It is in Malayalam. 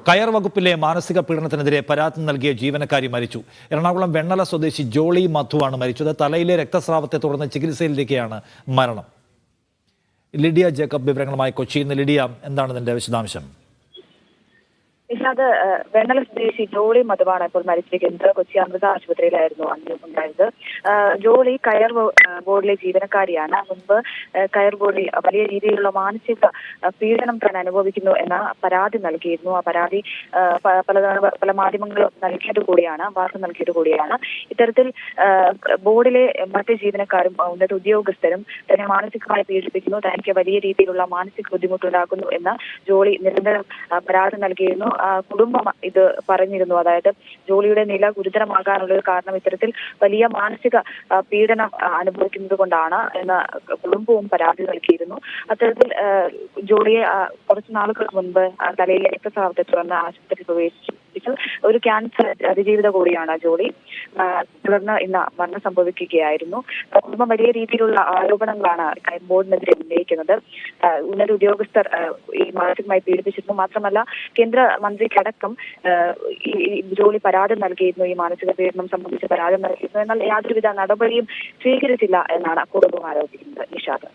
കയർ വകുപ്പിലെ മാനസിക പീഡനത്തിനെതിരെ പരാതി നൽകിയ ജീവനക്കാരി മരിച്ചു. എറണാകുളം വെണ്ണല സ്വദേശി ജോളി മധുവാണ് മരിച്ചത്. തലയിലെ രക്തസ്രാവത്തെ തുടർന്ന് ചികിത്സയിലിരിക്കെയാണ് മരണം. ലിഡിയ ജേക്കബ് വിവരങ്ങളുമായി കൊച്ചിയിൽ നിന്ന്. ലിഡിയ, എന്താണ് ഇതിന്റെ വിശദാംശം? അത് വെണ്ണല സ്വദേശി ജോളി മധുവാണ് ഇപ്പോൾ മരിച്ചിരിക്കുന്നത്. കൊച്ചി അമൃത ആശുപത്രിയിലായിരുന്നു അന്ത്യം ഉണ്ടായത്. ജോളി കയർ ബോർഡിലെ ജീവനക്കാരിയാണ്. മുൻപ് കയർ ബോർഡിൽ വലിയ രീതിയിലുള്ള മാനസിക പീഡനം താൻ അനുഭവിക്കുന്നു എന്ന പരാതി നൽകിയിരുന്നു. ആ പരാതി പല മാധ്യമങ്ങളും നൽകിയത് കൂടിയാണ്, വാർത്ത നൽകിയത് കൂടിയാണ്. ഇത്തരത്തിൽ ബോർഡിലെ മറ്റ് ജീവനക്കാരും ഉന്നത ഉദ്യോഗസ്ഥരും തന്നെ മാനസികമായി പീഡിപ്പിക്കുന്നു, തനിക്ക് വലിയ രീതിയിലുള്ള മാനസിക ബുദ്ധിമുട്ടുണ്ടാക്കുന്നു എന്ന ജോളി നിരന്തരം പരാതി നൽകിയിരുന്നു. കുടുംബം ഇത് പറഞ്ഞിരുന്നു. അതായത് ജോളിയുടെ നില ഗുരുതരമാകാനുള്ള ഒരു കാരണം ഇത്തരത്തിൽ വലിയ മാനസിക പീഡനം അനുഭവിക്കുന്നത് കൊണ്ടാണ് എന്ന് കുടുംബവും പരാതി നൽകിയിരുന്നു. അത്തരത്തിൽ ജോളിയെ കുറച്ചു നാളുകൾക്ക് മുൻപ് തലയിലെ രക്തസ്രാവത്തെ തുടർന്ന് ആശുപത്രിയിൽ പ്രവേശിച്ചു. ഒരു ക്യാൻസർ അതിജീവിത കൂടിയാണ് ജോളി. തുടർന്ന് ഇന്ന് മരണം സംഭവിക്കുകയായിരുന്നു. കുടുംബം വലിയ രീതിയിലുള്ള ആരോപണങ്ങളാണ് ബോർഡിനെതിരെ ഉന്നയിക്കുന്നത്. ഉന്നത ഉദ്യോഗസ്ഥർ ഈ മാനസികമായി പീഡിപ്പിച്ചിരുന്നു. മാത്രമല്ല കേന്ദ്ര മന്ത്രിക്കടക്കം ഈ ജോലി പരാതി നൽകിയിരുന്നു, ഈ മാനസിക പീഡനം സംബന്ധിച്ച് പരാതി നൽകിയിരുന്നു. എന്നാൽ യാതൊരുവിധ നടപടിയും സ്വീകരിച്ചില്ല എന്നാണ് കുടുംബം ആരോപിക്കുന്നത്. നിഷാദ്.